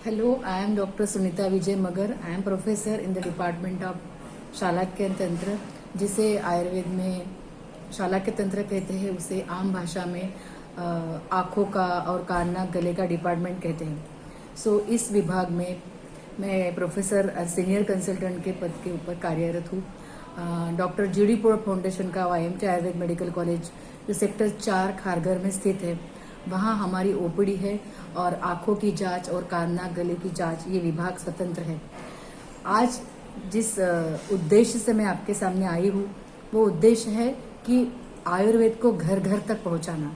Hello, I am Dr. Sunita Vijay Magar. I am professor in the Department of Shalakya तंत्र, जिसे आयुर्वेद में शालाक्य तंत्र कहते हैं, उसे आम भाषा में आँखों का और कान नाक गले का डिपार्टमेंट कहते हैं। इस विभाग में मैं प्रोफेसर सीनियर कंसल्टेंट के पद के ऊपर कार्यरत हूँ। डॉक्टर GD पोळ फाउंडेशन का YMT आयुर्वेद मेडिकल कॉलेज जो सेक्टर 4 खारघर में स्थित है, वहाँ हमारी ओपीडी है और आँखों की जांच और कान नाक गले की जांच ये विभाग स्वतंत्र है। आज जिस उद्देश्य से मैं आपके सामने आई हूँ, वो उद्देश्य है कि आयुर्वेद को घर घर तक पहुँचाना।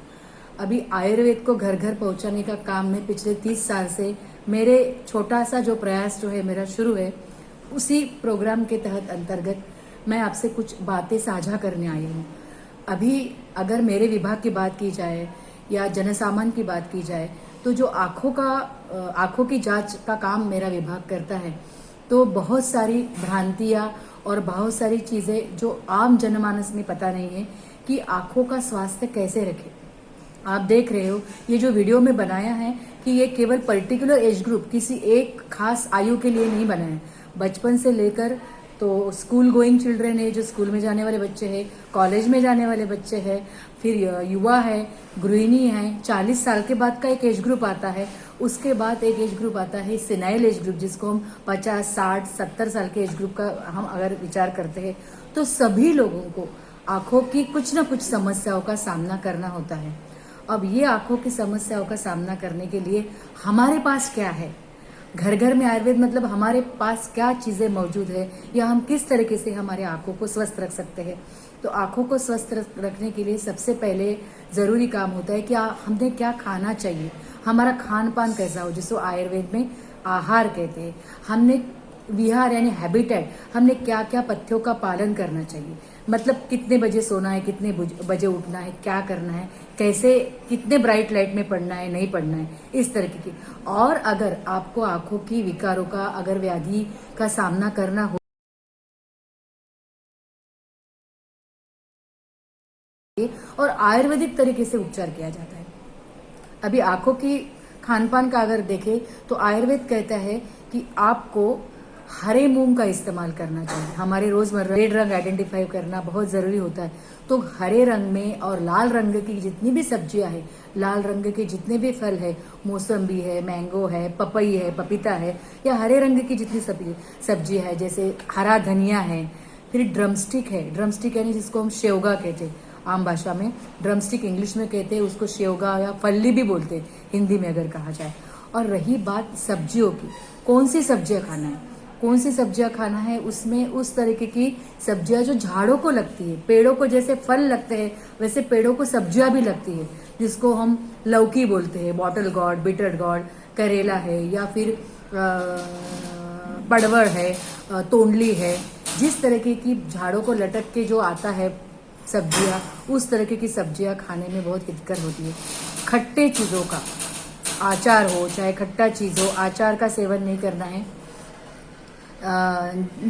अभी आयुर्वेद को घर घर पहुँचाने का काम में पिछले 30 साल से मेरे छोटा सा जो प्रयास जो है मेरा शुरू है, उसी प्रोग्राम के तहत अंतर्गत मैं आपसे कुछ बातें साझा करने आई हूँ। अभी अगर मेरे विभाग की बात की जाए या जनसामान्य की बात की जाए, तो जो आँखों की जांच का काम मेरा विभाग करता है, तो बहुत सारी भ्रांतियाँ और बहुत सारी चीज़ें जो आम जनमानस में पता नहीं है कि आँखों का स्वास्थ्य कैसे रखें। आप देख रहे हो ये जो वीडियो में बनाया है कि ये केवल पर्टिकुलर एज ग्रुप, किसी एक खास आयु के लिए नहीं बना है। बचपन से लेकर तो स्कूल गोइंग चिल्ड्रेन है, जो स्कूल में जाने वाले बच्चे हैं, कॉलेज में जाने वाले बच्चे हैं, फिर युवा है, गृहिणी है, 40 साल के बाद का एक एज ग्रुप आता है, उसके बाद एक एज ग्रुप आता है सेनाइल एज ग्रुप, जिसको हम 50, 60, 70 साल के एज ग्रुप का हम अगर विचार करते हैं, तो सभी लोगों को आंखों की कुछ न कुछ समस्याओं का सामना करना होता है। अब ये आंखों की समस्याओं का सामना करने के लिए हमारे पास क्या है, घर घर में आयुर्वेद मतलब हमारे पास क्या चीजें मौजूद है, या हम किस तरीके से हमारे आंखों को स्वस्थ रख सकते हैं। तो आंखों को स्वस्थ रखने के लिए सबसे पहले जरूरी काम होता है कि हमने क्या खाना चाहिए, हमारा खान पान कैसा हो, जिसको आयुर्वेद में आहार कहते हैं। हमने विहार यानी हैबिटेट, हमने क्या क्या पथ्यों का पालन करना चाहिए, मतलब कितने बजे सोना है, कितने बजे उठना है, क्या करना है, कैसे, कितने ब्राइट लाइट में पढ़ना है, नहीं पढ़ना है, इस तरीके की। और अगर आपको आंखों की विकारों का, अगर व्याधि का सामना करना हो और आयुर्वेदिक तरीके से उपचार किया जाता है। अभी आंखों की खान पान का अगर देखें तो आयुर्वेद कहता है कि आपको हरे मूंग का इस्तेमाल करना चाहिए। हमारे रोजमर्रा रेड रंग आइडेंटिफाई करना बहुत जरूरी होता है, तो हरे रंग में और लाल रंग की जितनी भी सब्जियां है, लाल रंग के जितने भी फल है, मौसम्बी है, मैंगो है, पपई है, पपीता है, या हरे रंग की जितनी सब्जी है, जैसे हरा धनिया है, फिर ड्रमस्टिक है। ड्रमस्टिक यानी जिसको हम शेवगा कहते हैं आम भाषा में, ड्रमस्टिक इंग्लिश में कहते हैं उसको शेवगा या फल्ली भी बोलते हैं हिंदी में अगर कहा जाए। और रही बात सब्जियों की, कौन सी सब्जियां खाना है, कौन सी सब्जियां खाना है, उसमें उस तरीके की सब्जियां जो झाड़ों को लगती है, पेड़ों को जैसे फल लगते हैं वैसे पेड़ों को सब्जियां भी लगती है, जिसको हम लौकी बोलते हैं, बॉटल गॉर्ड, बिटर गॉर्ड, करेला है, या फिर पड़वड़ है, तोंडली है। जिस तरीके की झाड़ों को लटक के जो आता है सब्जियां, उस तरीके की सब्जियां खाने में बहुत हितकर होती है। खट्टे चीज़ों का, आचार हो चाहे खट्टा चीज़ हो, आचार का सेवन नहीं करना है,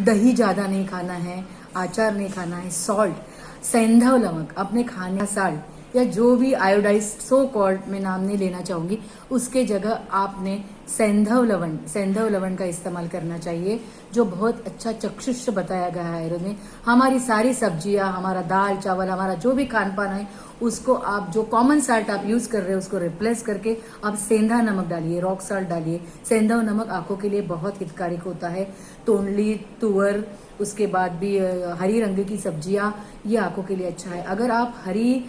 दही ज़्यादा नहीं खाना है, आचार नहीं खाना है। सॉल्ट, सेंधव नमक अपने खाने का साल्ट, या जो भी आयोडाइज सो कॉल्ड मैं नाम नहीं लेना चाहूंगी, उसके जगह आपने सेंधव लवण का इस्तेमाल करना चाहिए, जो बहुत अच्छा चक्षुष बताया गया है आयुर्वेद में। हमारी सारी सब्जियां, हमारा दाल चावल, हमारा जो भी खान पान है, उसको आप जो कॉमन साल्ट आप यूज कर रहे हो उसको रिप्लेस करके आप सेंधा नमक डालिए, रॉक साल्ट डालिए। सेंधव नमक आंखों के लिए बहुत हितकारक होता है। तोंडली, तुअर, उसके बाद भी हरी रंग की सब्जियां, ये आंखों के लिए अच्छा है। अगर आप हरी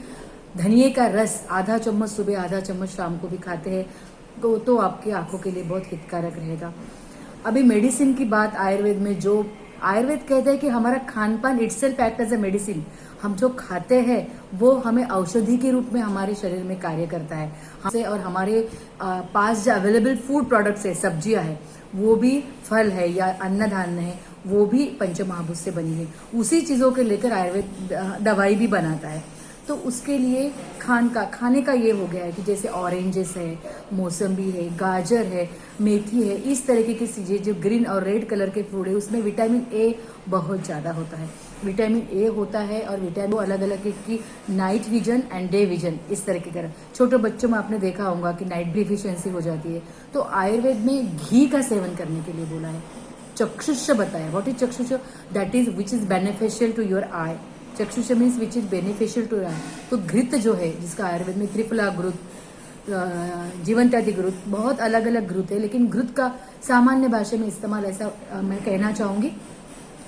धनिए का रस आधा चम्मच सुबह, आधा चम्मच शाम को भी खाते हैं, तो आपकी आंखों के लिए बहुत हितकारक रहेगा। अभी मेडिसिन की बात, आयुर्वेद में जो आयुर्वेद कहते हैं कि हमारा खान पान itself act as a medicine, हम जो खाते हैं वो हमें औषधि के रूप में हमारे शरीर में कार्य करता है। हमसे और हमारे पास जो अवेलेबल फूड प्रोडक्ट्स है, सब्जियां है, वो भी फल है या अन्न धान्य है, वो भी पंचमहाभूत से बनी है। उसी चीजों के लेकर आयुर्वेद दवाई भी बनाता है। तो उसके लिए खाने का ये हो गया है कि जैसे ऑरेंजेस है, मौसम्बी है, गाजर है, मेथी है, इस तरीके की चीजें जो ग्रीन और रेड कलर के फ्रूट है, उसमें विटामिन ए बहुत ज्यादा होता है। विटामिन ए होता है और विटामिन दो अलग अलग की night vision and day vision इस तरीके का। छोटे बच्चों में आपने देखा होगा कि नाइट डिफिशियंसी हो जाती है, तो आयुर्वेद में घी का सेवन करने के लिए बोला है। चक्षुष बताया, व्हाट इज चक्षुष, that is which is beneficial to your eye. चक्षुष means which is beneficial to eye. तो घृत जो है, जिसका आयुर्वेद में त्रिफला घृत, जीवंत्यादि घृत, बहुत अलग अलग घृत है, लेकिन घृत का सामान्य भाषा में इस्तेमाल ऐसा मैं कहना चाहूंगी,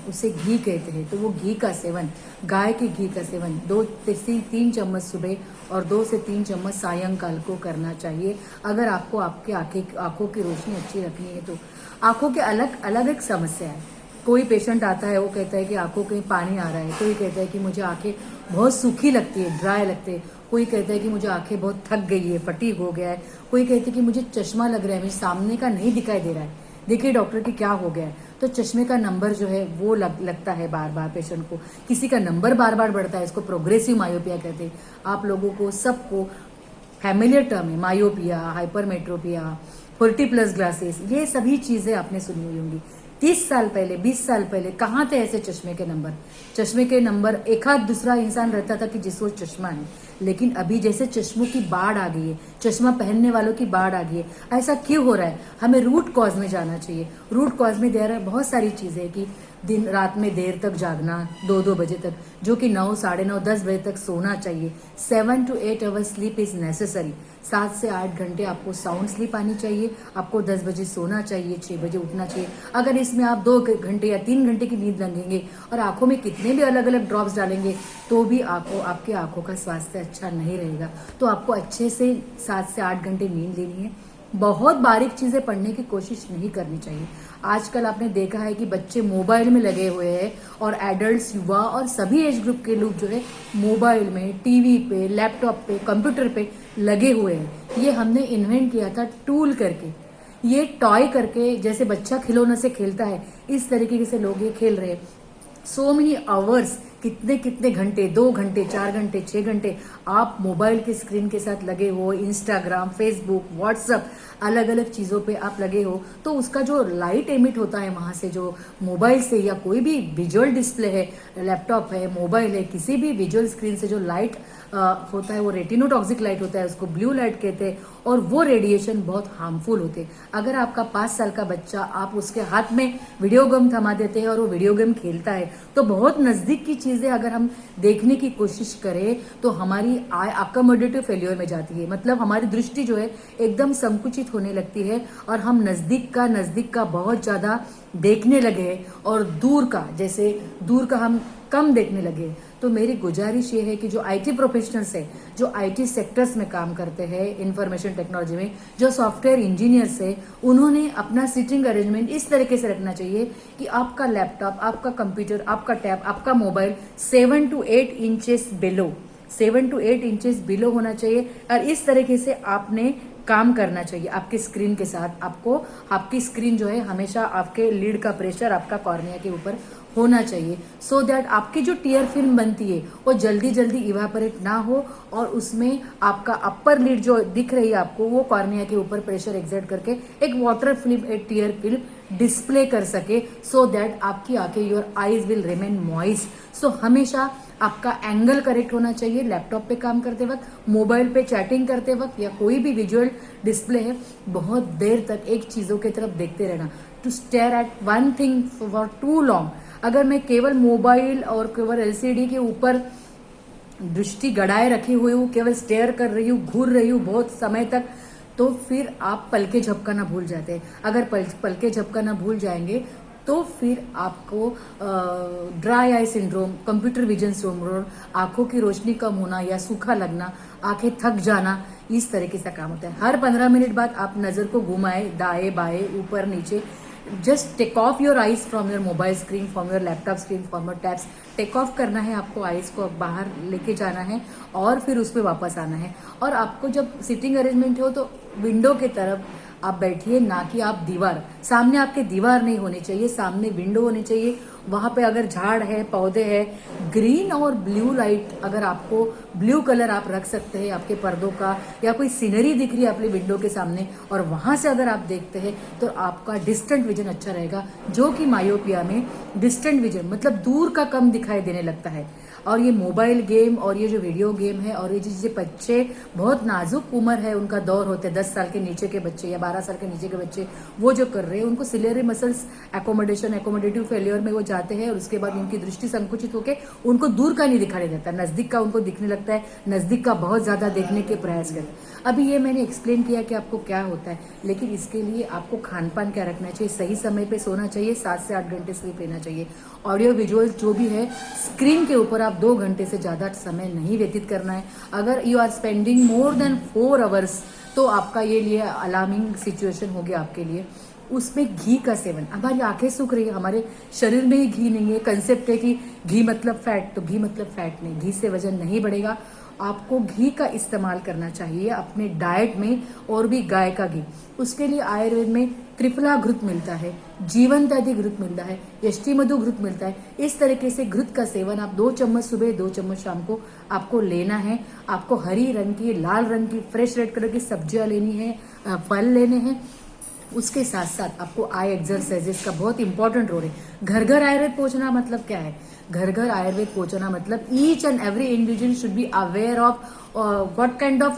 उसे घी कहते हैं। तो वो घी का सेवन, गाय के घी का सेवन 2 से 3 चम्मच सुबह और 2 से 3 चम्मच सायंकाल को करना चाहिए, अगर आपको आपके आंखों की रोशनी अच्छी रखनी है तो। आंखों के अलग अलग एक समस्या है। कोई पेशेंट आता है, वो कहता है कि आंखों में पानी आ रहा है, कोई कहता है कि मुझे आंखें बहुत सूखी लगती है, ड्राई लगते हैं, कोई कहता है कि मुझे आंखें बहुत थक गई है, फटीग हो गया है, कोई कहते हैं कि मुझे चश्मा लग रहा है, मुझे सामने का नहीं दिखाई दे रहा है, देखिए डॉक्टर की क्या हो गया है। तो चश्मे का नंबर जो है वो लगता है बार बार पेशेंट को, किसी का नंबर बार बार बढ़ता है, इसको प्रोग्रेसिव मायोपिया कहते हैं। आप लोगों को सबको फैमिलियर टर्म है, मायोपिया, हाइपरमेट्रोपिया, 40+ ग्लासेस, ये सभी चीजें आपने सुनी हुई होंगी। 30 साल पहले, 20 साल पहले कहाँ थे ऐसे चश्मे के नंबर? चश्मे के नंबर एक आध दूसरा इंसान रहता था कि जिसको चश्मा है, लेकिन अभी जैसे चश्मों की बाढ़ आ गई है, चश्मा पहनने वालों की बाढ़ आ गई है। ऐसा क्यों हो रहा है? हमें रूट कॉज में जाना चाहिए। रूट कॉज में दे रहा है बहुत सारी चीजें, कि दिन रात में देर तक जागना, 2-2 बजे तक, जो कि 9, 9:30, 10 बजे तक सोना चाहिए। 7 to 8 hours sleep is necessary. 7 से 8 घंटे आपको साउंड स्लीप आनी चाहिए, आपको 10 बजे सोना चाहिए, 6 बजे उठना चाहिए। अगर इसमें आप 2 घंटे या 3 घंटे की नींद लगेंगे और आंखों में कितने भी अलग अलग ड्रॉप्स डालेंगे, तो भी आपके आंखों का स्वास्थ्य अच्छा नहीं रहेगा। तो आपको अच्छे से 7 से 8 घंटे नींद लेनी है। बहुत बारीक चीजें पढ़ने की कोशिश नहीं करनी चाहिए। आजकल आपने देखा है कि बच्चे मोबाइल में लगे हुए हैं, और एडल्ट्स, युवा और सभी एज ग्रुप के लोग जो है मोबाइल में, टीवी पे, लैपटॉप पे, कंप्यूटर पे लगे हुए हैं। ये हमने इन्वेंट किया था टूल करके, ये टॉय करके, जैसे बच्चा खिलौने से खेलता है, इस तरीके से लोग ये खेल रहे हैं। सो मेनी आवर्स, कितने कितने घंटे, 2 घंटे, 4 घंटे, 6 घंटे आप मोबाइल के स्क्रीन के साथ लगे हो, इंस्टाग्राम, फेसबुक, व्हाट्सएप, अलग अलग चीजों पे आप लगे हो, तो उसका जो लाइट एमिट होता है वहां से, जो मोबाइल से या कोई भी विजुअल डिस्प्ले है, लैपटॉप है, मोबाइल है, किसी भी विजुअल स्क्रीन से जो लाइट होता है वो रेटिनोटॉक्सिक लाइट होता है, उसको ब्लू लाइट कहते हैं, और वो रेडिएशन बहुत हार्मफुल होते हैं। अगर आपका 5 साल का बच्चा, आप उसके हाथ में वीडियो गेम थमा देते हैं और वो वीडियो गेम खेलता है, तो बहुत नजदीक की चीजें अगर हम देखने की कोशिश करें तो हमारी आई अकोमोडेटिव फेल्योर में जाती है। मतलब हमारी दृष्टि जो है एकदम संकुचित होने लगती है, और हम नजदीक का बहुत ज्यादा देखने लगे, और दूर का हम कम देखने लगे। तो मेरी गुजारिश ये है कि जो आईटी प्रोफेशनल्स है, जो आईटी सेक्टर्स में काम करते हैं, इंफॉर्मेशन टेक्नोलॉजी में, जो सॉफ्टवेयर इंजीनियर्स है, उन्होंने अपना सीटिंग अरेंजमेंट इस तरीके से रखना चाहिए कि आपका लैपटॉप, आपका कंप्यूटर, आपका टैब, आपका mobile 7 to 8 inches below, 7 to 8 inches below होना चाहिए, और इस तरीके से आपने काम करना चाहिए आपके स्क्रीन के साथ। आपकी स्क्रीन जो है हमेशा आपके लीड का प्रेशर आपका कॉर्निया के ऊपर होना चाहिए, सो दैट आपकी जो टीयर फिल्म बनती है वो जल्दी जल्दी इवापोरेट ना हो, और उसमें आपका अपर लीड जो दिख रही है आपको, वो कॉर्निया के ऊपर प्रेशर एक्सर्ट करके एक वाटर फिल्म, एक टीयर फिल्म डिस्प्ले कर सके, सो दैट आपकी आंखें, your eyes will remain moist. So हमेशा आपका एंगल करेक्ट होना चाहिए। लैपटॉप पे काम करते वक्त, मोबाइल पे चैटिंग करते वक्त, या कोई भी विजुअल डिस्प्ले है, बहुत देर तक एक चीजों की तरफ देखते रहना, to stare at one thing for too long. अगर मैं केवल मोबाइल और केवल एलसीडी के ऊपर दृष्टि गड़ाए रखी हुई हूँ, केवल स्टेयर कर रही हूँ, घूर रही हूँ बहुत समय तक, तो फिर आप पलके झपकाना भूल जाते हैं। अगर पलके झपकाना भूल जाएंगे तो फिर आपको dry eye syndrome, computer vision syndrome, आंखों की रोशनी कम होना या सूखा लगना, आंखें थक जाना, इस तरीके से काम होता है। हर 15 मिनट बाद आप नजर को घुमाए, दाएं बाएं, ऊपर नीचे, just take off your eyes from your mobile screen, from your laptop screen, from your tabs. Take off करना है आपको, आईज को बाहर लेके जाना है और फिर उस पर वापस आना है। और आपको जब सिटिंग अरेंजमेंट हो तो विंडो के तरफ आप बैठिए, ना कि आप दीवार। सामने आपके दीवार नहीं होनी चाहिए, सामने विंडो होनी चाहिए। वहां पे अगर झाड़ है, पौधे है, ग्रीन और ब्लू लाइट, अगर आपको ब्लू कलर आप रख सकते हैं आपके पर्दों का, या कोई सीनरी दिख रही है अपनी विंडो के सामने और वहां से अगर आप देखते हैं तो आपका डिस्टेंट विजन अच्छा रहेगा, जो कि मायोपिया में डिस्टेंट विजन मतलब दूर का कम दिखाई देने लगता है। और ये मोबाइल गेम और ये जो वीडियो गेम है और ये जो बच्चे बहुत नाजुक उम्र है, उनका दौर होते हैं 10 साल के नीचे के बच्चे या 12 साल के नीचे के बच्चे, वो जो कर रहे हैं उनको सिलेरी मसल्स एकोमोडेटिव फेलियर में वो जाते हैं और उसके बाद उनकी दृष्टि संकुचित होकर उनको दूर का नहीं दिखाई देता, नजदीक का उनको दिखने लगता है, नजदीक का बहुत ज्यादा देखने के प्रयास करते हैं। अभी ये मैंने एक्सप्लेन किया कि आपको क्या होता है, लेकिन इसके लिए आपको खान पान क्या रखना चाहिए, सही समय पे सोना चाहिए, 7 से 8 घंटे स्लीप लेना चाहिए। ऑडियो विजुअल जो भी है, स्क्रीन के ऊपर आप 2 घंटे से ज्यादा समय नहीं व्यतीत करना है। अगर you are spending more than 4 hours तो आपका ये लिए अलार्मिंग सिचुएशन हो गया आपके लिए। उसमें घी का सेवन, हमारी आंखें सूख रही है, हमारे शरीर में ही घी नहीं है। कंसेप्ट है कि घी मतलब फैट, तो घी मतलब फैट नहीं, घी से वजन नहीं बढ़ेगा। आपको घी का इस्तेमाल करना चाहिए अपने डाइट में, और भी गाय का घी। उसके लिए आयुर्वेद में त्रिफला घृत मिलता है, जीवनदादी घृत मिलता है, यष्टि मधु घृत मिलता है। इस तरीके से घृत का सेवन आप 2 चम्मच सुबह, 2 चम्मच शाम को आपको लेना है। आपको हरी रंग की, लाल रंग की, फ्रेश रेड कलर की सब्जियां लेनी है, फल लेने हैं। उसके साथ साथ आपको आई एक्सरसाइजेस का बहुत इंपॉर्टेंट रोल है। घर घर आयुर्वेद पहुंचना मतलब क्या है? घर घर आयुर्वेद पहुंचना मतलब each and every individual should be aware of what kind of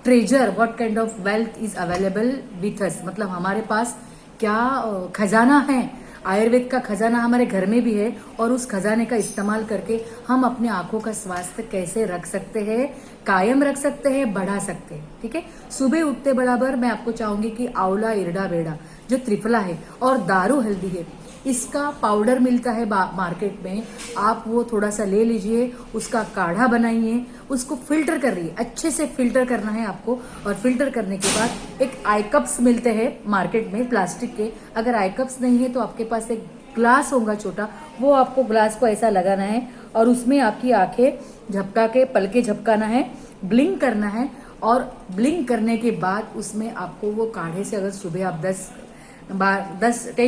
treasure, what kind of wealth is available with us. मतलब हमारे पास क्या खजाना है, आयुर्वेद का खजाना हमारे घर में भी है, और उस खजाने का इस्तेमाल करके हम अपने आंखों का स्वास्थ्य कैसे रख सकते हैं, कायम रख सकते हैं, बढ़ा सकते हैं। ठीक है, सुबह उठते बराबर मैं आपको चाहूंगी कि आंवला, इरड़ा, बेड़ा जो त्रिफला है और दारू हल्दी है, इसका पाउडर मिलता है मार्केट में, आप वो थोड़ा सा ले लीजिए, उसका काढ़ा बनाइए, उसको फिल्टर कर रही है, अच्छे से फिल्टर करना है आपको। और फिल्टर करने के बाद एक आई कप्स मिलते हैं मार्केट में प्लास्टिक के, अगर आई कप्स नहीं है तो आपके पास एक ग्लास होगा छोटा, वो आपको ग्लास को ऐसा लगाना है और उसमें आपकी आंखें झपका के, पलके झपकाना है, ब्लिंक करना है। और ब्लिंक करने के बाद उसमें आपको वो काढ़े से, अगर सुबह आप 10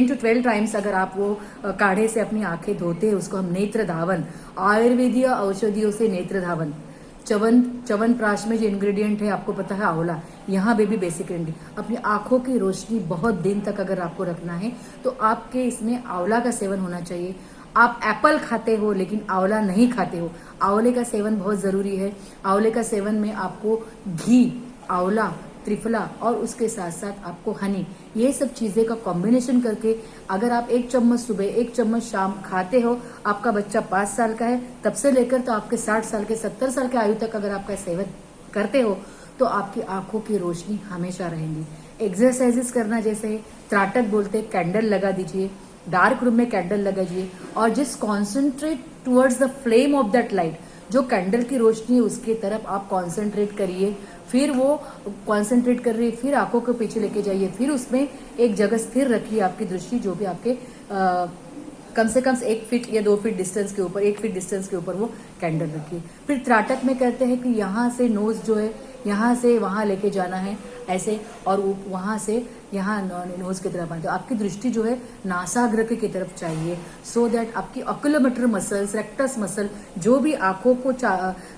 to 12 टाइम्स अगर आप वो काढ़े से अपनी आंखें धोते हैं, उसको हम नेत्र धावन, आयुर्वेदीय औषधियों से नेत्र धावन, च्यवनप्राश में जो इंग्रेडिएंट है आपको पता है, आंवला, यहाँ पे भी बेसिक इंग्रेडिएंट। अपनी आंखों की रोशनी बहुत दिन तक अगर आपको रखना है तो आपके इसमें आंवला का सेवन होना चाहिए। आप एप्पल खाते हो लेकिन आंवला नहीं खाते हो, आंवले का सेवन बहुत जरूरी है। आंवले का सेवन में आपको घी, आंवला, त्रिफला और उसके साथ साथ आपको हनी, ये सब चीजें का कॉम्बिनेशन करके अगर आप 1 चम्मच सुबह, 1 चम्मच शाम खाते हो, आपका बच्चा 5 साल का है तब से लेकर तो आपके 60 साल के, 70 साल के आयु तक अगर आपका सेवन करते हो तो आपकी आंखों की रोशनी हमेशा रहेंगी। एक्सरसाइजेस करना, जैसे त्राटक बोलते, कैंडल लगा दीजिए, डार्क रूम में कैंडल लगाइए और just concentrate towards the flame of that light, जो कैंडल की रोशनी है उसकी तरफ आप कॉन्सेंट्रेट करिए। फिर वो कॉन्सेंट्रेट कर रही है, फिर आंखों के पीछे लेके जाइए, फिर उसमें एक जगह स्थिर रखिए आपकी दृष्टि, जो भी आपके कम से कम 1 फीट या 2 फीट डिस्टेंस के ऊपर, 1 फीट डिस्टेंस के ऊपर वो कैंडल रखिए। फिर त्राटक में कहते हैं कि यहाँ से नोज जो है यहाँ से वहां लेके जाना है ऐसे, और वहां से यहाँ नोज की तरफ आना, तो आपकी दृष्टि जो है नासाग्र की तरफ चाहिए, सो दैट आपकी ऑक्यूलोमीटर मसल्स, रेक्टस मसल, जो भी आंखों को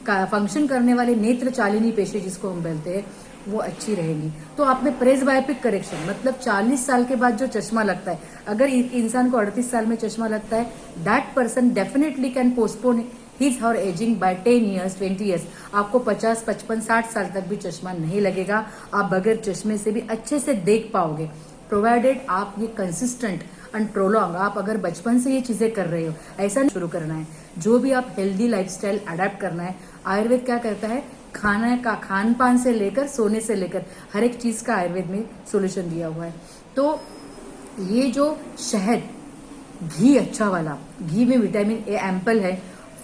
फंक्शन करने वाले नेत्र चालिनी पेशी जिसको हम बोलते हैं, वो अच्छी रहेगी। तो आप में प्रेसबायोपिक करेक्शन, मतलब 40 साल के बाद जो चश्मा लगता है, अगर इंसान को 38 साल में चश्मा लगता है, that person definitely can postpone his और एजिंग बाय 10 ईयर्स, 20 ईयर्स। आपको 50, 55, 60 साल तक भी चश्मा नहीं लगेगा, आप बगैर चश्मे से भी अच्छे से देख पाओगे, प्रोवाइडेड आप ये कंसिस्टेंट एंड प्रोलॉन्ग, आप अगर बचपन से ये चीजें कर रहे हो, ऐसा नहीं शुरू करना है। जो भी आप हेल्दी लाइफस्टाइल अडेप्ट करना है, आयुर्वेद क्या करता है, खाना का, खान पान से लेकर सोने से लेकर हर एक चीज का आयुर्वेद में सोल्यूशन दिया हुआ है। तो ये जो शहद, घी अच्छा वाला, घी में विटामिन ए एम्पल है,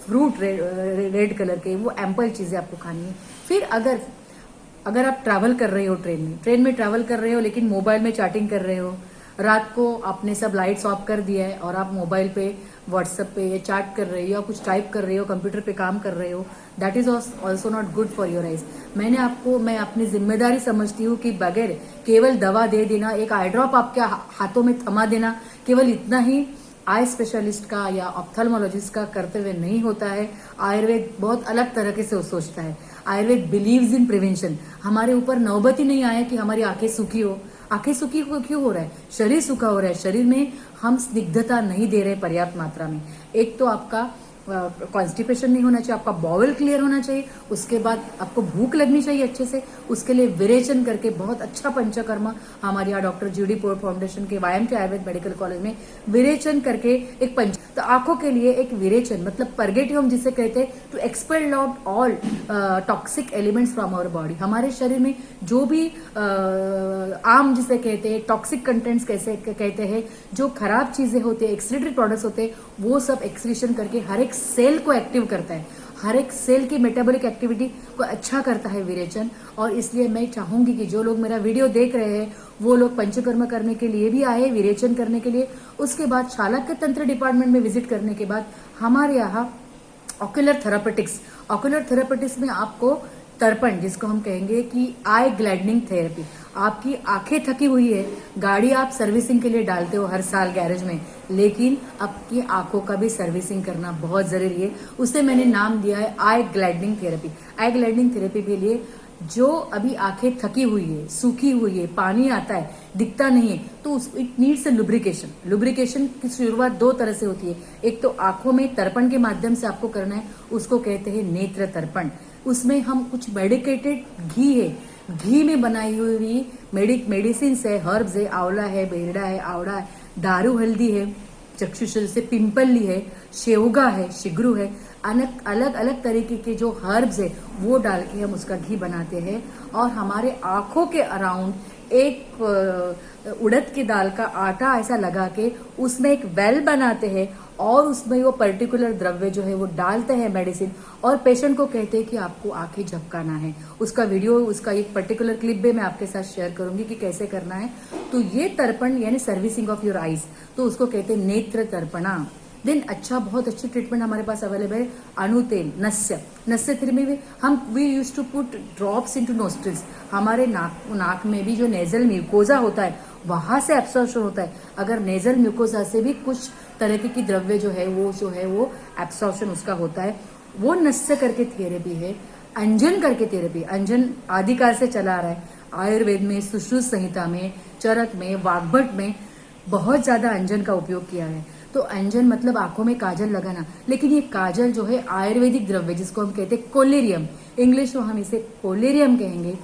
फ्रूट रेड कलर के, वो एम्पल चीजें आपको खानी है। फिर अगर आप ट्रैवल कर रहे हो, ट्रेन में ट्रैवल कर रहे हो लेकिन मोबाइल में चैटिंग कर रहे हो, रात को आपने सब लाइट्स ऑफ कर दिया है और आप मोबाइल पे व्हाट्सएप पे या चैट कर रहे हो या कुछ टाइप कर रहे हो, कंप्यूटर पे काम कर रहे हो, that is also not good for your eyes. मैं अपनी जिम्मेदारी समझती हूँ कि बगैर केवल दवा दे देना, एक आई ड्रॉप आपके हाथों में थमा देना, केवल इतना ही आई स्पेशलिस्ट का या ऑप्थेल्मोलॉजिस्ट का कर्तव्य नहीं होता है। आयुर्वेद बहुत अलग तरीके से सोचता है। Ayurveda believes in prevention. हमारे ऊपर नौबत ही नहीं आया कि हमारी आंखें सूखी हो। आंखें सूखी क्यों हो रहा है? शरीर सूखा हो रहा है। शरीर में हम स्निग्धता नहीं दे रहे पर्याप्त मात्रा में। एक तो आपका कॉन्स्टिपेशन नहीं होना चाहिए, आपका बॉवल क्लियर होना चाहिए, उसके बाद आपको भूख लगनी चाहिए अच्छे से। उसके लिए विरेचन करके बहुत अच्छा पंचकर्मा हमारे यहाँ डॉक्टर जीडी पोर फाउंडेशन के YMT आयुर्वेद मेडिकल कॉलेज में विरेचन करके एक पंच, तो आंखों के लिए एक विरेचन मतलब परगेटिव हम जिसे कहते हैं, to expel out all toxic elements from our body. हमारे शरीर में जो भी आम जिसे कहते हैं, टॉक्सिक कंटेंट्स कैसे कहते हैं, जो खराब चीजें होती है, एक्सक्रीटरी प्रोडक्ट्स होते हैं, वो सब एक्सक्रीशन करके हर एक सेल को एक्टिव करता है, हर एक सेल की मेटाबॉलिक एक्टिविटी को अच्छा करता है विरेचन। और इसलिए मैं चाहूंगी कि जो लोग मेरा वीडियो देख रहे हैं वो लोग पंचकर्म करने के लिए भी आए, विरेचन करने के लिए। उसके बाद चालाक्य तंत्र डिपार्टमेंट में विजिट करने के बाद हमारे यहाँ ऑक्यूलर थेरापेटिक्स में आपको तर्पण, जिसको हम कहेंगे कि आई ग्लैडनिंग थेरेपी, आपकी आंखें थकी हुई है, गाड़ी आप सर्विसिंग के लिए डालते हो हर साल गैरेज में, लेकिन आपकी आंखों का भी सर्विसिंग करना बहुत जरूरी है। उसे मैंने नाम दिया है आई ग्लैडनिंग थेरेपी। आई ग्लैडनिंग थेरेपी के लिए जो अभी आंखें थकी हुई है, सूखी हुई है, पानी आता है, दिखता नहीं है, तो it needs a lubrication. Lubrication की शुरुआत दो तरह से होती है। एक तो आंखों में तर्पण के माध्यम से आपको करना है, उसको कहते हैं नेत्र तर्पण। उसमें हम कुछ मेडिकेटेड घी है, घी में बनाई हुई मेडिसिन है, हर्ब्स है, आंवला है, बेरड़ा है, आवड़ा है, दारू हल्दी है, चक्षुशल से पिंपली है, शेवगा है, शिगरू है, अलग अलग तरीके के जो हर्ब्स है वो डाल के हम उसका घी बनाते हैं। और हमारे आंखों के अराउंड एक उड़द की दाल का आटा ऐसा लगा के उसमें एक वेल बनाते हैं और उसमें वो पर्टिकुलर द्रव्य जो है वो डालते हैं मेडिसिन, और पेशेंट को कहते हैं कि आपको आंखें झपकाना है। उसका वीडियो, उसका एक पर्टिकुलर क्लिप भी मैं आपके साथ शेयर करूंगी कि कैसे करना है। तो ये तर्पण यानी सर्विसिंग ऑफ योर आईज, तो उसको कहते हैं नेत्र तर्पणा। देन बहुत अच्छी ट्रीटमेंट हमारे पास अवेलेबल है। अणु तेल, नस्य थेरेपी में भी हम we use to put drops into nostrils. हमारे नाक में भी जो नेजल म्यूकोजा होता है वहां से एब्सॉर्प्शन होता है। अगर नेजल म्यूकोजा से भी कुछ तरह की द्रव्य जो है वो एब्सॉर्प्शन उसका होता है, वो नस्य करके थेरेपी है। अंजन करके थेरेपी, अंजन आदिकाल से चला आ रहा है। आयुर्वेद में, सुश्रुत संहिता में, चरक में, वाग्भट में बहुत ज्यादा अंजन का उपयोग किया है। तो अंजन मतलब आंखों में काजल लगाना, लेकिन ये काजल जो है आयुर्वेदिक द्रव्य जिसको हम कहते हैं कोलेरियम, इंग्लिश में हम इसे कोलेरियम कहेंगे।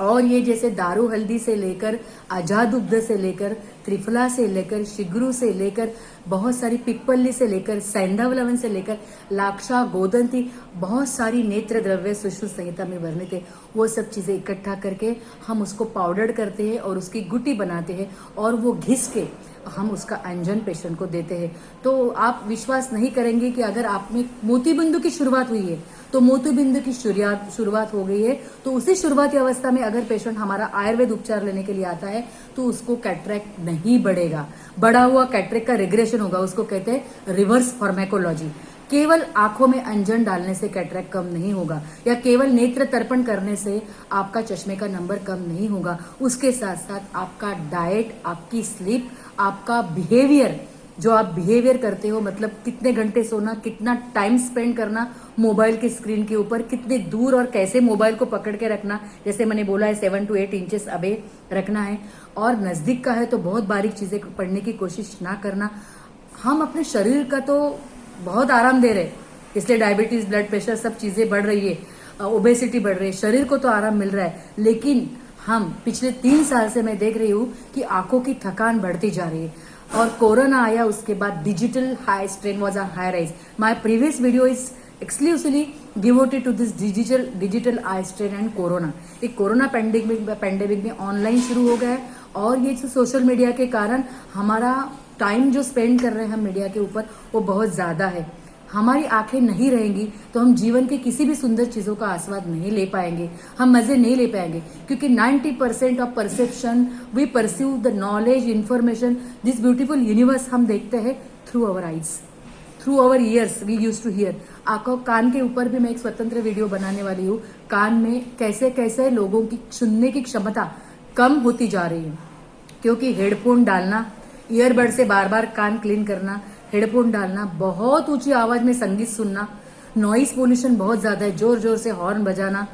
और ये जैसे दारू हल्दी से लेकर, अजादुग्ध से लेकर, त्रिफला से लेकर, शिगरू से लेकर, बहुत सारी पिप्पली से लेकर, सैंधव लवण से लेकर, लाक्षा, गोदंती, बहुत सारी नेत्र द्रव्य सुश्रुत संहिता में वर्णित है। वो सब चीजें इकट्ठा करके हम उसको पाउडर करते हैं और उसकी गुटी बनाते हैं और वो घिस के हम उसका अंजन पेशेंट को देते हैं। तो आप विश्वास नहीं करेंगे कि अगर आप में मोतीबिंदु की शुरुआत हुई है तो मोतीबिंदु की शुरुआत हो गई है, तो उसी शुरुआती अवस्था में अगर पेशेंट हमारा आयुर्वेद उपचार लेने के लिए आता है तो उसको कैटरेक्ट नहीं बढ़ेगा, बढ़ा हुआ कैटरेक्ट का रिग्रेशन होगा। उसको कहते हैं रिवर्स फार्मेकोलॉजी। केवल आंखों में अंजन डालने से कैटरेक्ट कम नहीं होगा, या केवल नेत्र तर्पण करने से आपका चश्मे का नंबर कम नहीं होगा। उसके साथ साथ आपका डाइट, आपकी स्लीप, आपका बिहेवियर, जो आप बिहेवियर करते हो, मतलब कितने घंटे सोना, कितना टाइम स्पेंड करना मोबाइल की स्क्रीन के ऊपर, कितने दूर और कैसे मोबाइल को पकड़ के रखना, जैसे मैंने बोला है 7 to 8 इंचेस अबे रखना है, और नजदीक का है तो बहुत बारीक चीजें पढ़ने की कोशिश ना करना। हम अपने शरीर का तो बहुत आराम दे रहे, इसलिए डायबिटीज, ब्लड प्रेशर, सब चीजें बढ़ रही है, ओबेसिटी बढ़ रही है, शरीर को तो आराम मिल रहा है, लेकिन हम पिछले 3 साल से मैं देख रही हूँ कि आंखों की थकान बढ़ती जा रही है। और कोरोना आया, उसके बाद digital high strain was a high rise. My previous video is exclusively devoted to this digital eye strain and corona. एक कोरोना पैंडेमिक में ऑनलाइन शुरू हो गया है, और ये सोशल मीडिया के कारण हमारा टाइम जो स्पेंड कर रहे हैं हम मीडिया के ऊपर वो बहुत ज्यादा है। हमारी आंखें नहीं रहेंगी तो हम जीवन के किसी भी सुंदर चीजों का आस्वाद नहीं ले पाएंगे, हम मजे नहीं ले पाएंगे, क्योंकि 90% of perception we pursue the knowledge information this beautiful universe हम देखते हैं through our eyes, through our ears we use to hear. आंखों कान के ऊपर भी मैं एक स्वतंत्र वीडियो बनाने वाली हूँ, कान में कैसे कैसे लोगों की सुनने की क्षमता कम होती जा रही है, क्योंकि हेडफोन डालना, ईयरबड से बार बार कान क्लीन करना, हेडफोन डालना, बहुत ऊंची आवाज में संगीत सुनना, नॉइस पोल्यूशन बहुत ज्यादा है, जोर जोर से हॉर्न बजाना,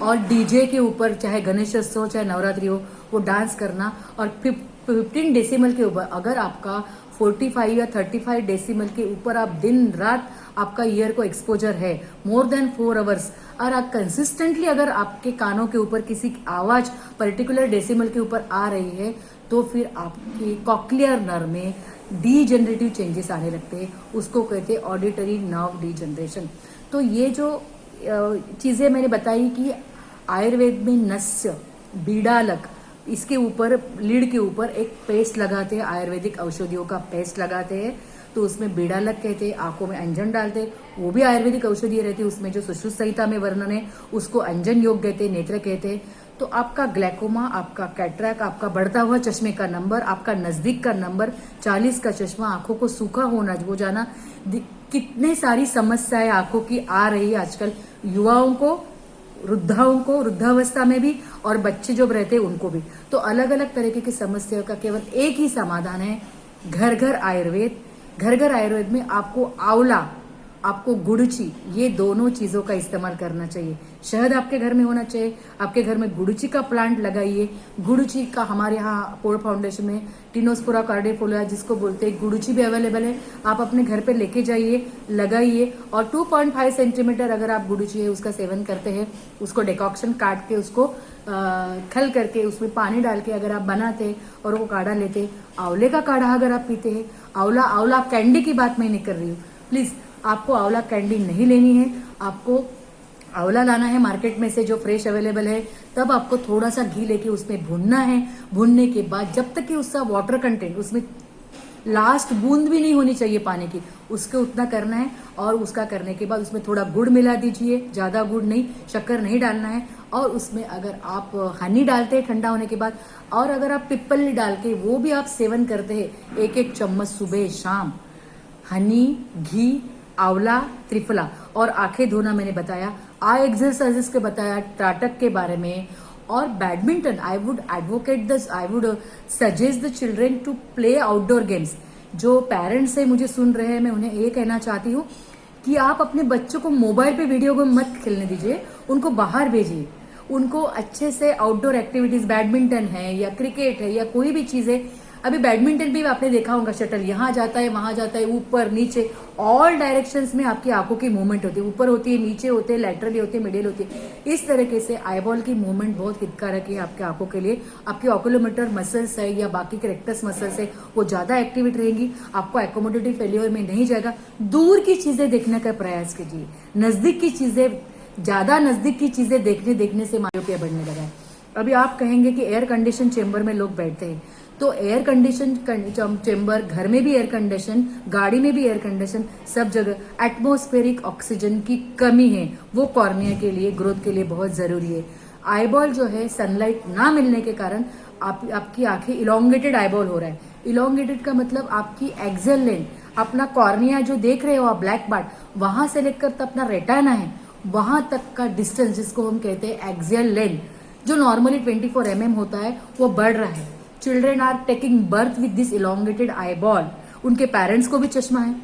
और डीजे के ऊपर चाहे गणेशोत्सव चाहे नवरात्रि हो वो डांस करना, और 15 डेसिमल के ऊपर अगर आपका 45 या 35 डेसिमल के ऊपर आप दिन रात आपका ईयर को एक्सपोजर है मोर देन 4 आवर्स, और आप कंसिस्टेंटली अगर आपके कानों के ऊपर किसी की आवाज पर्टिकुलर डेसिमल के ऊपर आ रही है तो फिर आपकी कॉक्लियर नर्व में डीजेनरेटिव चेंजेस आने लगते हैं, उसको कहते हैं ऑडिटरी नर्व डीजनरेशन। तो ये जो चीजें मैंने बताई कि आयुर्वेद में नस्य, बीड़ालक, इसके ऊपर लीड के ऊपर एक पेस्ट लगाते हैं, आयुर्वेदिक औषधियों का पेस्ट लगाते हैं, तो उसमें बीड़ालक कहते हैं, आंखों में अंजन डालते हैं, वो भी आयुर्वेदिक औषधि रहती है, उसमें जो सुश्रुत संहिता में वर्णन है उसको अंजन योग कहते हैं, नेत्र कहते हैं। तो आपका ग्लैकोमा, आपका कैटरैक्ट, आपका बढ़ता हुआ चश्मे का नंबर, आपका नजदीक का नंबर 40 का चश्मा, आंखों को सूखा होना हो जाना, कितने सारी समस्याएं आंखों की आ रही है आजकल युवाओं को, वृद्धाओं को, वृद्धावस्था में भी, और बच्चे जो रहते हैं उनको भी। तो अलग अलग तरीके की समस्याओं का केवल एक ही समाधान है, घर घर आयुर्वेद। घर घर आयुर्वेद में आपको आंवला, आपको गुड़ची, ये दोनों चीजों का इस्तेमाल करना चाहिए। शहद आपके घर में होना चाहिए, आपके घर में गुड़ची का प्लांट लगाइए। गुड़ची का हमारे यहाँ पोर फाउंडेशन में टिनोस्पोरा कार्डिफोलिया जिसको बोलते हैं, गुड़ची भी अवेलेबल है, आप अपने घर पे लेके जाइए, लगाइए, और 2.5 सेंटीमीटर अगर आप गुड़ची है उसका सेवन करते हैं, उसको डिकॉक्शन काट के उसको खल करके उसमें पानी डाल के अगर आप बनाते हैं और वो काढ़ा लेते हैं, आंवले का काढ़ा अगर आप पीते हैं, आंवला कैंडी की बात मैं नहीं कर रही हूँ, प्लीज आपको आंवला कैंडी नहीं लेनी है, आपको आंवला लाना है मार्केट में से जो फ्रेश अवेलेबल है, तब आपको थोड़ा सा घी लेके उसमें भूनना है। भूनने के बाद जब तक कि उसका वाटर कंटेंट, उसमें लास्ट बूंद भी नहीं होनी चाहिए पानी की, उसको उतना करना है, और उसका करने के बाद उसमें थोड़ा गुड़ मिला दीजिए, ज्यादा गुड़ नहीं, शक्कर नहीं डालना है, और उसमें अगर आप हनी डालते हैं ठंडा होने के बाद, और अगर आप पिप्पल डाल के वो भी आप सेवन करते हैं 1-1 चम्मच सुबह शाम, हनी, घी, आंवला, त्रिफला, और आंखें धोना मैंने बताया, आई एक्सरसाइजेस के बताया, त्राटक के बारे में, और badminton. I would suggest the children to play outdoor games. जो पेरेंट्स है मुझे सुन रहे हैं, मैं उन्हें ये कहना चाहती हूँ कि आप अपने बच्चों को मोबाइल पे वीडियो गेम मत खेलने दीजिए, उनको बाहर भेजिए, उनको अच्छे से आउटडोर एक्टिविटीज, बैडमिंटन है या क्रिकेट है या कोई भी चीज है। अभी बैडमिंटन भी आपने देखा होगा, शटल यहाँ जाता है, वहां जाता है, ऊपर नीचे, ऑल डायरेक्शंस में आपकी आंखों की मूवमेंट होती है, ऊपर होती है, नीचे होते हैं, लैटरली होती है, मिडिल होती है। इस तरीके से आईबॉल की मूवमेंट बहुत हितकारक है आपके आंखों के लिए। आपकी ऑक्यूलोमीटर मसल्स है या बाकी के रेक्टस मसल्स है वो ज्यादा एक्टिवेट रहेंगी, आपको एकोमोडेटिव फेल्योर में नहीं जाएगा। दूर की चीजें देखने का प्रयास कीजिए, नजदीक की चीजें, ज्यादा नजदीक की चीजें देखने से मायोपिया बढ़ने लगा है। अभी आप कहेंगे कि एयर कंडीशन चेंबर में लोग बैठते हैं, तो एयर कंडीशन चेंबर, घर में भी एयर कंडीशन, गाड़ी में भी एयर कंडीशन, सब जगह एटमॉस्फेरिक ऑक्सीजन की कमी है, वो कॉर्निया के लिए, ग्रोथ के लिए बहुत जरूरी है। आईबॉल जो है सनलाइट ना मिलने के कारण आपकी आंखें इलोंगेटेड आईबॉल हो रहा है। इलोंगेटेड का मतलब आपकी एक्सेल लेन, अपना कॉर्निया जो देख रहे हो आप, ब्लैक पार्ट, वहां से लेकर तक अपना रेटाना है, वहां तक का डिस्टेंस जिसको हम कहते हैं एक्सेल लेन, जो नॉर्मली 24 mm होता है, वो बढ़ रहा है। Children are taking birth with this elongated eyeball. उनके पेरेंट्स को भी चश्मा है।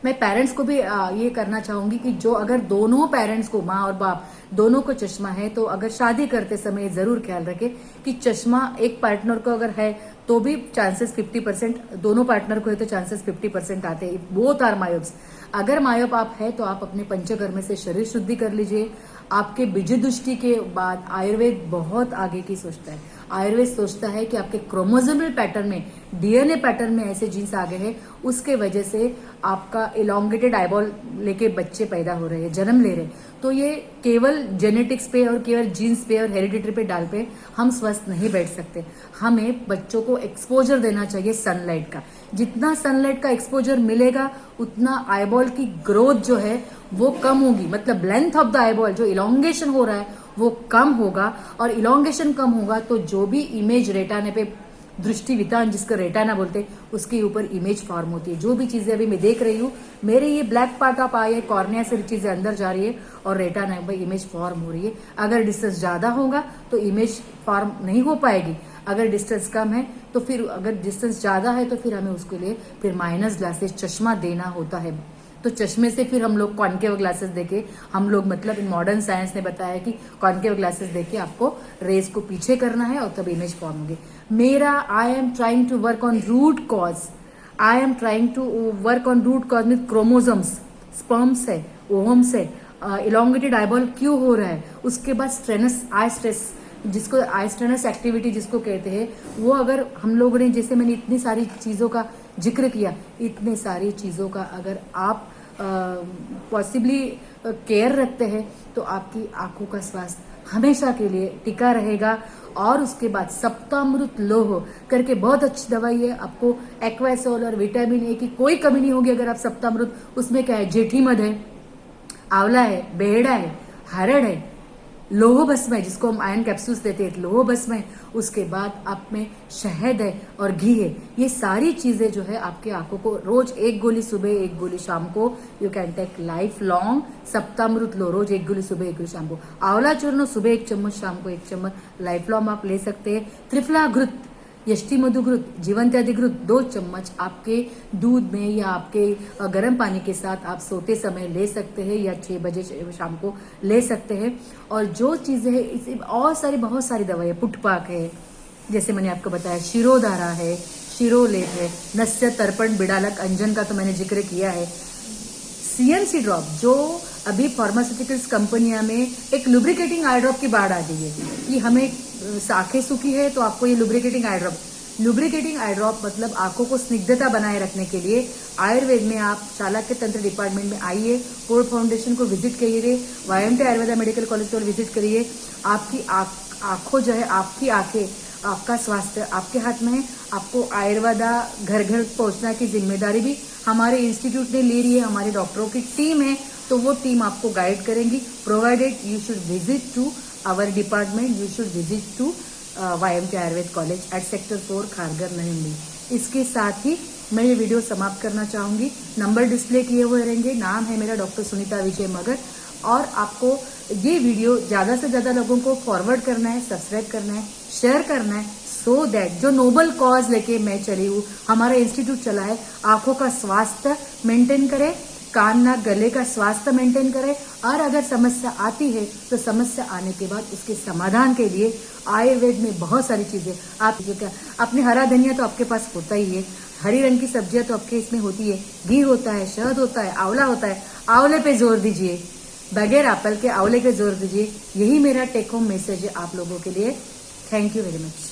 मैं पेरेंट्स को भी ये करना चाहूंगी कि जो अगर दोनों पेरेंट्स को, माँ और बाप दोनों को चश्मा है, तो अगर शादी करते समय जरूर ख्याल रखें कि चश्मा एक पार्टनर को अगर है तो भी चांसेस 50%, दोनों पार्टनर को है तो चांसेस 50% आते हैं। Both are myopes. अगर मायोप आप है तो आप अपने पंचकर्म से शरीर शुद्धि कर लीजिए। आपके बीज दृष्टि के बाद आयुर्वेद बहुत आगे की सोचता है। आयुर्वेद सोचता है कि आपके क्रोमोसोमल पैटर्न में, डीएनए पैटर्न में ऐसे जीन्स आ गए हैं, उसके वजह से आपका इलोंगेटेड आईबॉल लेके बच्चे पैदा हो रहे हैं, जन्म ले रहे हैं। तो ये केवल जेनेटिक्स पे और केवल जीन्स पे और हेरिडिटरी पे डाल पे हम स्वस्थ नहीं बैठ सकते। हमें बच्चों को एक्सपोजर देना चाहिए सनलाइट का। जितना सनलाइट का एक्सपोजर मिलेगा उतना आईबॉल की ग्रोथ जो है वो कम होगी, मतलब लेंथ ऑफ द आईबॉल जो इलोंगेशन हो रहा है वो कम होगा, और इलोंगेशन कम होगा तो जो भी इमेज रेटाने पे दृष्टि वितान जिसको रेटाना बोलते उसके ऊपर इमेज फॉर्म होती है। जो भी चीजें अभी मैं देख रही हूँ, मेरे ये ब्लैक पार्ट ऑफ आई है, कॉर्निया से चीजें अंदर जा रही है और रेटाना पे इमेज फॉर्म हो रही है। अगर डिस्टेंस ज्यादा होगा तो इमेज फॉर्म नहीं हो पाएगी, अगर डिस्टेंस कम है तो फिर, अगर डिस्टेंस ज्यादा है तो फिर हमें उसके लिए फिर माइनस ग्लासेस चश्मा देना होता है। तो चश्मे से फिर हम लोग कॉन्केव ग्लासेस देके, हम लोग मतलब इन मॉडर्न साइंस ने बताया कि कॉन्केव ग्लासेस देके आपको रेज को पीछे करना है और तब इमेज फॉर्म होगी। मेरा I am trying to work on root cause, I am trying to work on root cause में क्रोमोजम्स, स्पर्म्स है, ओवम्स है, इलोंगेटेड आईबॉल क्यों हो रहा है, उसके बाद स्ट्रेनस आई स्ट्रेस जिसको आई स्ट्रेनस एक्टिविटी जिसको कहते हैं, वो अगर हम लोगों ने, जैसे मैंने इतनी सारी चीजों का जिक्र किया, इतने सारी चीजों का अगर आप पॉसिबली केयर रखते हैं तो आपकी आंखों का स्वास्थ्य हमेशा के लिए टिका रहेगा। और उसके बाद सप्तामृत लोह करके बहुत अच्छी दवाई है, आपको एक्वासोल और विटामिन ए की कोई कमी नहीं होगी अगर आप सप्तामृत, उसमें क्या है, जेठी मध है, आंवला है, बेहड़ा है, हरड़ है, लोह भस्म है जिसको हम आयरन कैप्सूल्स देते हैं, लोह भस्म है, उसके बाद आप में शहद है और घी है। ये सारी चीजें जो है आपके आंखों को रोज एक गोली सुबह एक गोली शाम को, you can take lifelong Saptamrit लो, रोज एक गोली सुबह एक गोली शाम को, आंवला चूर्ण सुबह 1 चम्मच शाम को 1 चम्मच, लाइफ लॉन्ग आप ले सकते हैं। त्रिफला घृत, यष्टि मधुघृत, जीवनत्यादि घृत 2 चम्मच आपके दूध में या आपके गर्म पानी के साथ आप सोते समय ले सकते हैं, या 6 बजे शाम को ले सकते हैं। और जो चीजें हैं इसे और सारी बहुत सारी दवाई, पुटपाक है, जैसे मैंने आपको बताया, शिरोधारा है, शिरोलेप है, नस्य तर्पण बिड़ालक अंजन का तो मैंने जिक्र किया है, सीएमसी ड्रॉप जो अभी फार्मास्यूटिकल्स कंपनियां में एक लुब्रिकेटिंग आई ड्रॉप की बाढ़ आ गई है कि हमें आंखें सूखी है तो आपको ये lubricating eye drop, lubricating eye drop मतलब आंखों को स्निग्धता बनाए रखने के लिए आयुर्वेद में आप चाणक्य तंत्र डिपार्टमेंट में आइए, कोर्ट फाउंडेशन को विजिट करिए, वाईएमटी आयुर्वेदा मेडिकल कॉलेज को विजिट करिए। आपकी आंखों जो है, आपकी आंखें, आपका स्वास्थ्य आपके हाथ में है। आपको आयुर्वेदा घर घर पहुंचना की जिम्मेदारी भी हमारे इंस्टीट्यूट ने ले रही है, हमारे डॉक्टरों की टीम है, तो वो टीम आपको गाइड करेंगी, provided you should visit to our department, you should visit to YMT Ayurveda college at sector 4 Kharghar New Delhi. इसके साथ ही मैं ये वीडियो समाप्त करना चाहूंगी, नंबर डिस्प्ले किए हुए रहेंगे, नाम है मेरा डॉक्टर सुनीता विजय मगर, और आपको ये वीडियो ज्यादा से ज्यादा लोगों को फॉरवर्ड करना है, सब्सक्राइब करना है, शेयर करना है, सो दैट जो नोबल कॉज लेके मैं चली हूँ, हमारा इंस्टीट्यूट चला है, आंखों का स्वास्थ्य मेंटेन करे, कान नाक गले का स्वास्थ्य मेंटेन करे, और अगर समस्या आती है तो समस्या आने के बाद उसके समाधान के लिए आयुर्वेद में बहुत सारी चीजें, आप जो क्या अपने हरा धनिया तो आपके पास होता ही है, हरी रंग की सब्जियां तो आपके इसमें होती है, घी होता है, शहद होता है, आंवला होता है, आंवले पे जोर दीजिए, बगैर एप्पल के आंवले पे जोर दीजिए। यही मेरा टेक होम मैसेज है आप लोगों के लिए। Thank you very much.